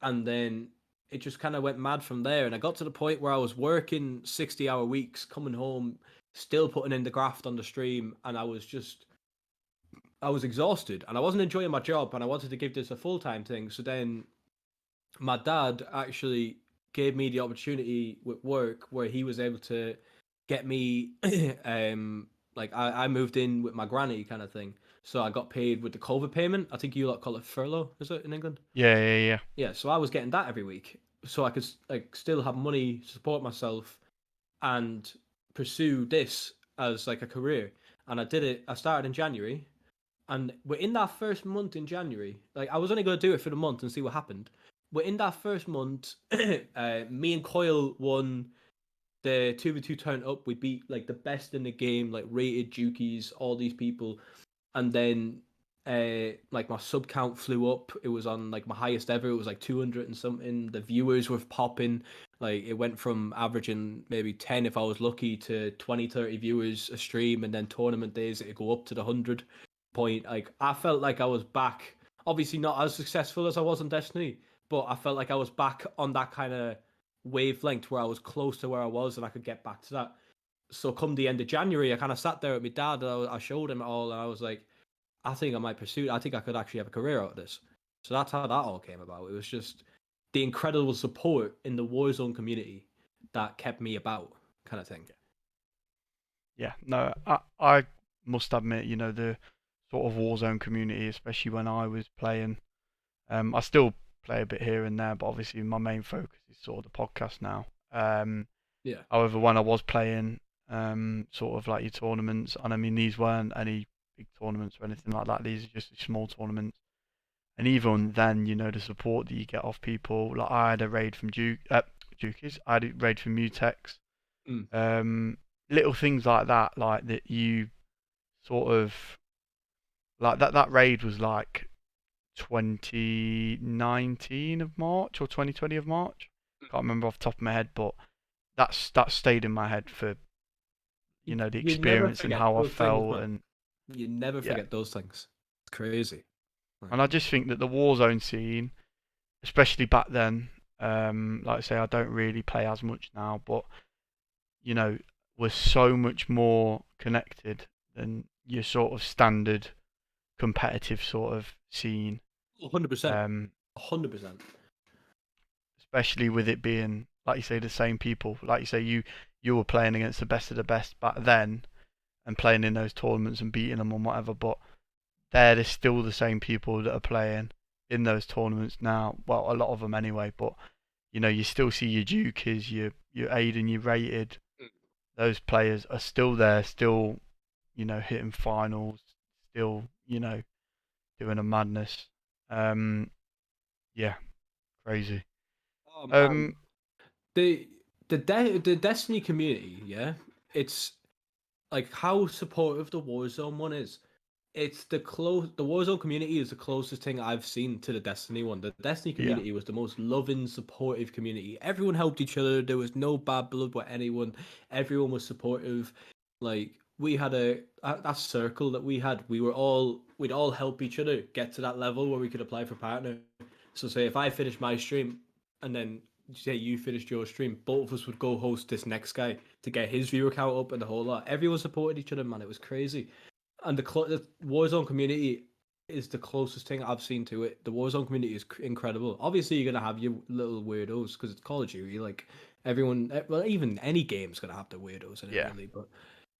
B: And then it just kind of went mad from there. And I got to the point where I was working 60-hour weeks, coming home, still putting in the graft on the stream. And I was exhausted and I wasn't enjoying my job. And I wanted to give this a full-time thing. So then my dad actually gave me the opportunity with work where he was able to get me like I moved in with my granny kind of thing. So I got paid with the COVID payment. I think you like call it furlough, is it in England?
A: Yeah, yeah, yeah.
B: Yeah, so I was getting that every week. So I could like still have money to support myself and pursue this as like a career. And I did it. I started in January, and within that first month in January, like I was only going to do it for the month and see what happened. Within that first month, me and Coyle won the 2v2 turn up. We beat like the best in the game, like rated Jukies, all these people. And then like my sub count flew up. It was on like my highest ever. It was like 200 and something. The viewers were popping. Like it went from averaging maybe 10 if I was lucky to 20, 30 viewers a stream. And then tournament days, it'd go up to the 100 point. Like I felt like I was back. Obviously not as successful as I was in Destiny, but I felt like I was back on that kind of wavelength where I was close to where I was and I could get back to that. So come the end of January, I kind of sat there with my dad and I showed him it all and I was like, I think I might pursue it. I think I could actually have a career out of this. So that's how that all came about. It was just the incredible support in the Warzone community that kept me about, kind of thing.
A: Yeah. No, I must admit, the sort of Warzone community, especially when I was playing. I still play a bit here and there, but obviously my main focus is sort of the podcast now.
B: Yeah.
A: However, when I was playing, sort of like your tournaments, and I mean these weren't any big tournaments or anything like that. These are just small tournaments. And even then, the support that you get off people. Like I had a raid from Jukies. I had a raid from Mutex.
B: Mm.
A: Little things like that you sort of like that raid was like 2019 of March or 2020 of March. Can't remember off the top of my head, but that stayed in my head for the
B: You never
A: experience and
B: forget
A: how I
B: those things,
A: felt,
B: man.
A: and
B: You never
A: yeah.
B: forget those things. It's crazy.
A: And I just think that the Warzone scene, especially back then, like I say, I don't really play as much now, but was so much more connected than your sort of standard competitive sort of scene.
B: 100%. 100%.
A: Especially with it being, like you say, the same people. Like you say, you were playing against the best of the best back then, and playing in those tournaments and beating them and whatever. But they're still the same people that are playing in those tournaments now. Well, a lot of them anyway. But you still see your Dukies, your Aiden, your Rated. Those players are still there, still hitting finals, still doing a madness. Yeah, Crazy.
B: Oh man,
A: Um,
B: the the Destiny community, yeah, it's like how supportive the Warzone one is. It's the Warzone community is the closest thing I've seen to the Destiny one. The Destiny
A: yeah,
B: community was the most loving, supportive community. Everyone helped each other. There was no bad blood with anyone. Everyone was supportive. Like we had that circle that we had. We'd all help each other get to that level where we could apply for partner. So say if I finished my stream and then say you finished your stream, both of us would go host this next guy to get his viewer count up and the whole lot. Everyone supported each other, man. It was crazy. And the Warzone community is the closest thing I've seen to it. The Warzone community is incredible. Obviously, you're gonna have your little weirdos because it's Call of Duty. Like everyone, well, even any game's gonna have the weirdos in it,
A: yeah.
B: really. But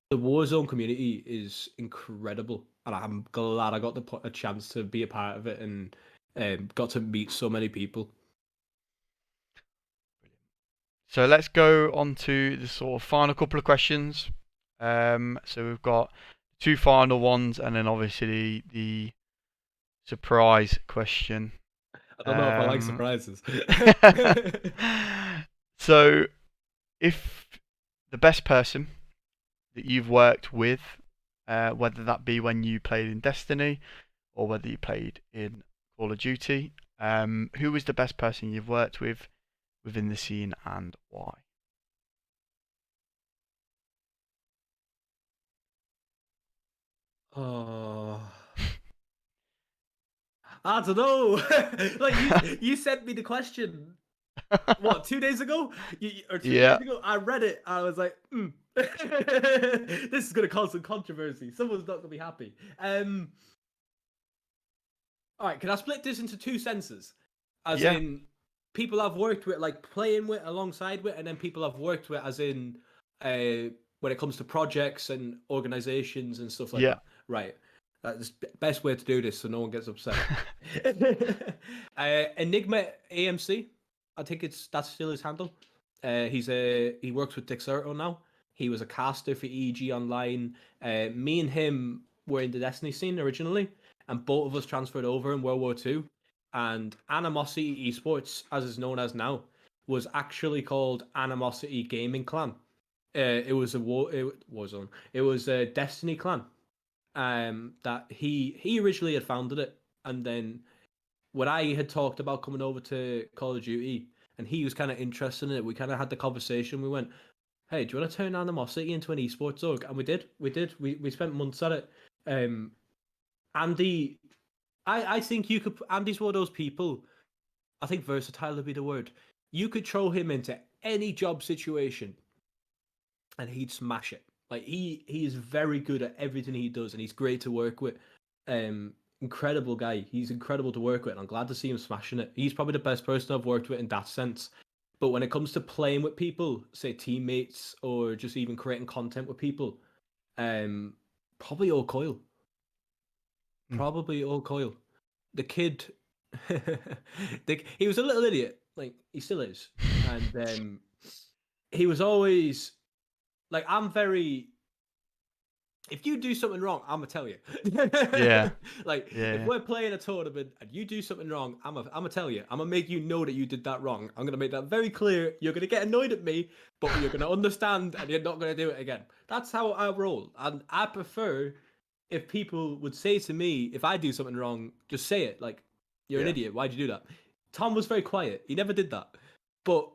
B: the Warzone community is incredible, and I'm glad I got a chance to be a part of it and got to meet so many people.
A: So let's go on to the sort of final couple of questions. So we've got two final ones, and then obviously the surprise question.
B: I don't know if I like
A: Um,
B: surprises.
A: so, if the best person that you've worked with, whether that be when you played in Destiny or whether you played in Call of Duty, who was the best person you've worked with within the scene and why?
B: Oh. I don't know. Like you sent me the question. What 2 days ago? Or 3 days
A: Yeah,
B: ago? I read it. I was like, this is gonna cause some controversy. Someone's not gonna be happy. All right. Can I split this into two senses? As
A: yeah,
B: in, people I've worked with, like playing with, alongside with, and then people I've worked with, as in, when it comes to projects and organizations and stuff like
A: yeah.
B: that. Right. That's the best way to do this so no one gets upset. Enigma AMC, I think that's still his handle. He works with Dexerto now. He was a caster for EG Online. Me and him were in the Destiny scene originally, and both of us transferred over in World War II. And Animosity Esports, as is known as now, was actually called Animosity Gaming Clan. It was a Warzone. It was a Destiny clan. That he originally had founded it, and then when I had talked about coming over to Call of Duty, and he was kind of interested in it, we kind of had the conversation. We went, "Hey, do you want to turn Animosity into an esports org?" And we did. We did. We spent months at it. Um, Andy, I think you could. Andy's one of those people. I think versatile would be the word. You could throw him into any job situation, and he'd smash it. Like he is very good at everything he does, and he's great to work with. Incredible guy. He's incredible to work with, and I'm glad to see him smashing it. He's probably the best person I've worked with in that sense. But when it comes to playing with people, say teammates, or just even creating content with people, um, probably O'Coyle.
A: Mm.
B: Probably O'Coyle. The kid, he was a little idiot. Like he still is, and he was always like, I'm very. If you do something wrong, I'm gonna tell you.
A: Yeah,
B: Like, if
A: yeah,
B: we're playing a tournament and you do something wrong, I'm gonna tell you. I'm gonna make you know that you did that wrong. I'm gonna make that very clear. You're gonna get annoyed at me, but you're gonna understand, and you're not gonna do it again. That's how I roll, and I prefer if people would say to me, if I do something wrong, just say it. Like, you're an
A: yeah,
B: idiot. Why'd you do that? Tom was very quiet. He never did that, but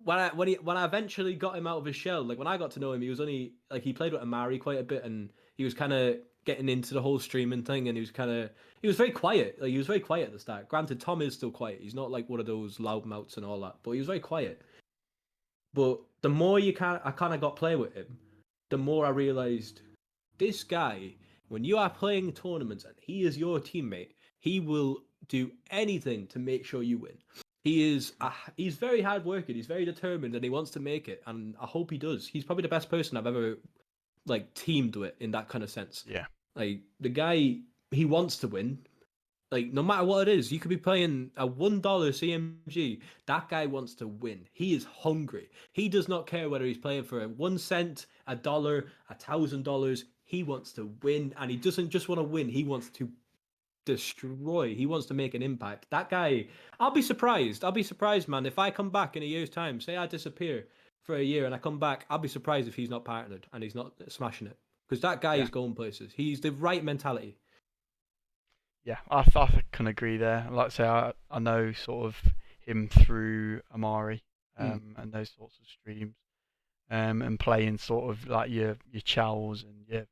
B: when I eventually got him out of his shell, like when I got to know him, he was only like, he played with Amari quite a bit, and he was kind of getting into the whole streaming thing, and he was very quiet. Like he was very quiet at the start. Granted, Tom is still quiet. He's not like one of those loudmouths and all that, but he was very quiet. But the more I kind of got playing with him, the more I realized this guy, when you are playing tournaments and he is your teammate, he will do anything to make sure you win. He's very hard working. He's very determined, and he wants to make it. And I hope he does. He's probably the best person I've ever like teamed with in that kind of sense.
A: yeah.
B: Like the guy, he wants to win. Like no matter what it is, you could be playing a $1 CMG. That guy wants to win. He is hungry. He does not care whether he's playing for a 1 cent, a dollar, $1,000. He wants to win, and he doesn't just want to win. He wants to destroy. He wants to make an impact. That guy, I'll be surprised. I'll be surprised, man. If I come back in a year's time, say I disappear for a year and I come back, I'll be surprised if he's not partnered and he's not smashing it. Because that guy is going places. He's the right mentality.
A: Yeah, I can agree there. Like I say, I know sort of him through Amari and those sorts of streams, and playing sort of like your chows and your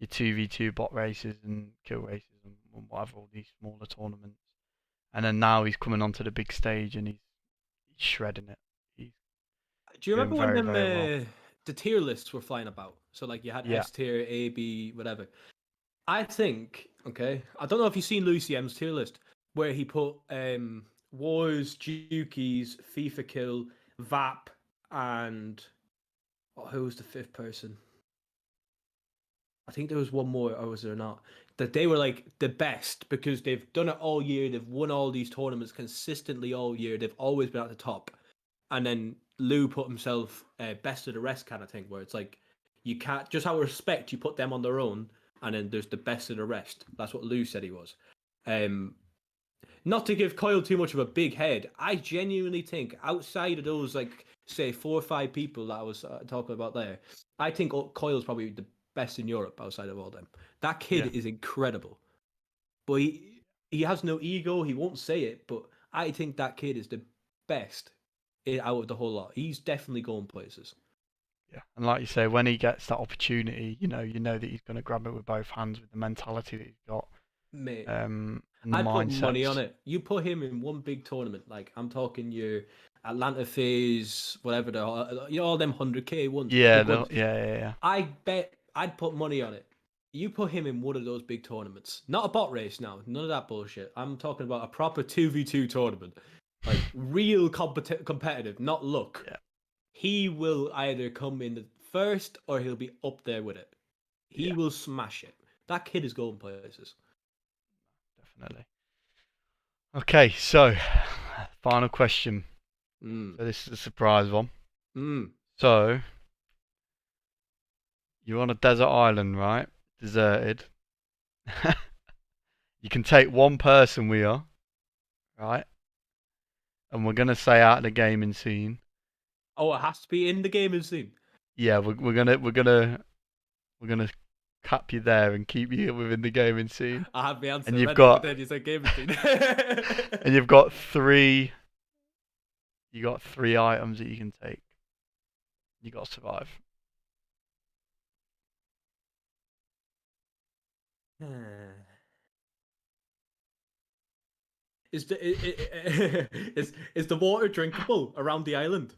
A: 2v2 bot races and kill races and whatever, all these smaller tournaments. And then now he's coming onto the big stage and he's shredding it. He's
B: Do you
A: doing
B: remember when
A: very,
B: them
A: very well.
B: the tier lists were flying about? So like you had
A: Yeah.
B: S tier, A, B, whatever. I think, okay, I don't know if you've seen Lucy M's tier list where he put Wars, Jukies, FIFA Kill, VAP, and who was the fifth person? I think there was one more, or was there not? That they were like the best because they've done it all year. They've won all these tournaments consistently all year. They've always been at the top. And then Lou put himself best of the rest kind of thing, where it's like you can't just out of respect you put them on their own, and then there's the best of the rest. That's what Lou said he was. Not to give Coyle too much of a big head, I genuinely think outside of those like say 4 or 5 people that I was talking about there, I think Coyle's probably the best in Europe outside of all them. That kid is incredible, but he has no ego. He won't say it, but I think that kid is the best out of the whole lot. He's definitely going places.
A: Yeah, and like you say, when he gets that opportunity, you know that he's going to grab it with both hands with the mentality that he's got.
B: Mate,
A: and the
B: I'd put
A: mindset.
B: money on it. You put him in one big tournament, like I'm talking your Atlanta Phase, whatever all them 100K ones.
A: Yeah, yeah.
B: I bet I'd put money on it. You put him in one of those big tournaments, not a bot race now, none of that bullshit. I'm talking about a proper 2v2 tournament, like real competitive, not luck.
A: Yeah.
B: He will either come in the first or he'll be up there with it. He will smash it. That kid is going places.
A: Definitely. Okay, so final question. So this is a surprise one. So you're on a desert island, right? Deserted. You can take one person with you, right? And we're gonna say out of the gaming scene.
B: Oh, it has to be in the gaming scene.
A: Yeah, we're gonna cap you there and keep you within the gaming scene.
B: I have the answer.
A: And you've got.
B: But then you said gaming scene.
A: And you've got 3. You got 3 items that you can take. You got to survive.
B: Is the water drinkable around the island?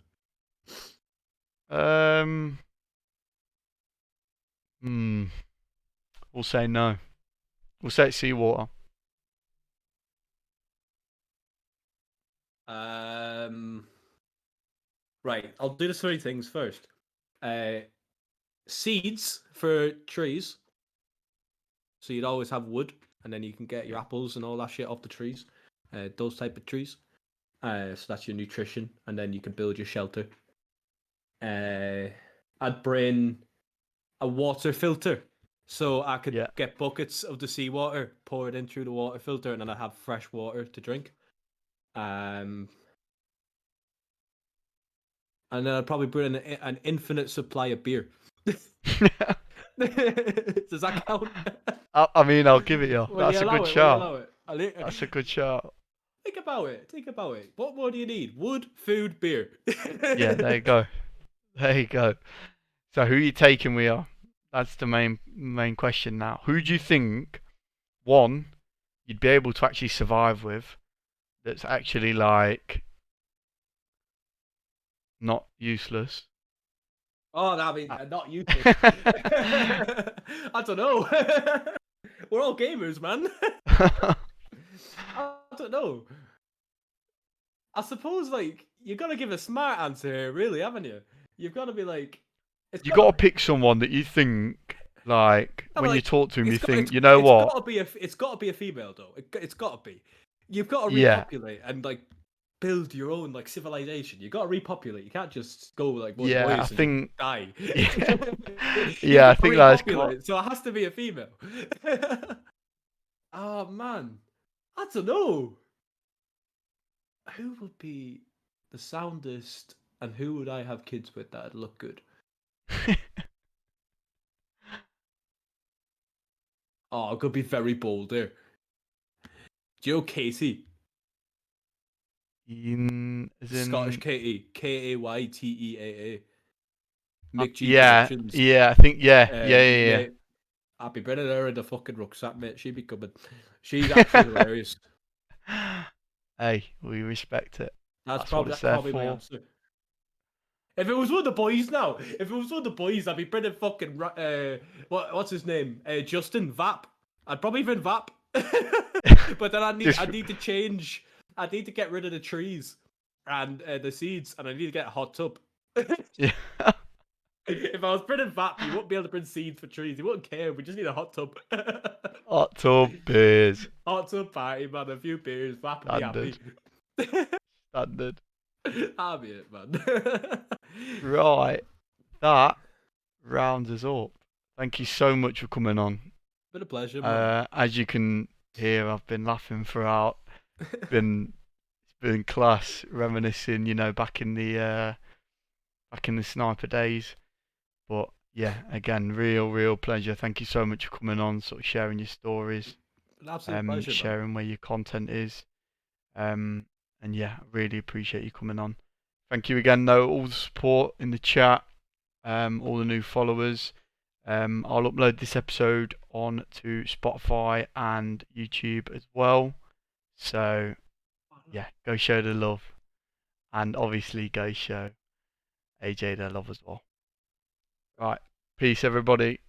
A: We'll say no. We'll say it's seawater.
B: Right. I'll do the 3 things first. Seeds for trees. So you'd always have wood, and then you can get your apples and all that shit off the trees. Those type of trees. So that's your nutrition, and then you can build your shelter. I'd bring a water filter, so I could get buckets of the seawater, pour it in through the water filter, and then I'd have fresh water to drink. And then I'd probably bring an infinite supply of beer. Does that count?
A: I mean, I'll give it you. That's a good shout.
B: That's
A: a good shout.
B: Think about it. What more do you need? Wood, food, beer.
A: Yeah, there you go. So who are you taking with you? That's the main question now. Who do you think, one, you'd be able to actually survive with, that's actually like not useless?
B: Oh, I mean, not useless. I don't know. We're all gamers, man. I don't know. I suppose, like, you've got to give a smart answer here, really, haven't you? You've got to be like...
A: You've got to pick someone that you think, like, when you talk to him, you think, what?
B: It's got to be a female, though. It's got to be. You've got to repopulate and, like, build your own, like, civilization. You've got to repopulate. You can't just go, like, one way and die.
A: Yeah, I think that's cool.
B: So it has to be a female. Oh man, I don't know. Who would be the soundest, and who would I have kids with that'd look good? Oh, I could be very bold here. Do you know Katie?
A: As
B: Scottish
A: in,
B: Katie, Kayteaa. Mick G
A: yeah,
B: Productions.
A: yeah, I think, yeah, yeah, yeah, yeah.
B: Mate, I'd be bringing her in the fucking rucksack, mate. She'd be coming. She's actually hilarious.
A: Hey, we respect it. That's what it's
B: That
A: there
B: can't be my
A: for.
B: answer. If it was one of the boys now, if it was one of the boys, I'd be bringing fucking what's his name? Justin Vap. I'd probably even Vap. But then
A: Just,
B: I need to change. I need to get rid of the trees and the seeds, and I need to get a hot tub.
A: yeah.
B: If I was bringing Vap, you wouldn't be able to bring seeds for trees. You wouldn't care. We just need a hot tub.
A: Hot tub beers.
B: Hot tub party, man. A few beers. Vap and be
A: Standard.
B: happy.
A: Standard.
B: I'll be it, man.
A: Right. That rounds us up. Thank you so much for coming on.
B: Been a pleasure, man.
A: As you can hear, I've been laughing throughout. It's been class, reminiscing, back in the sniper days. But yeah, again, real pleasure. Thank you so much for coming on, sort of sharing your stories,
B: An absolute pleasure, man.
A: sharing where your content is. And yeah, really appreciate you coming on. Thank you again, though, all the support in the chat, all the new followers. I'll upload this episode on to Spotify and YouTube as well. So yeah, go show the love, and obviously go show AJ their love as well. Right, peace everybody.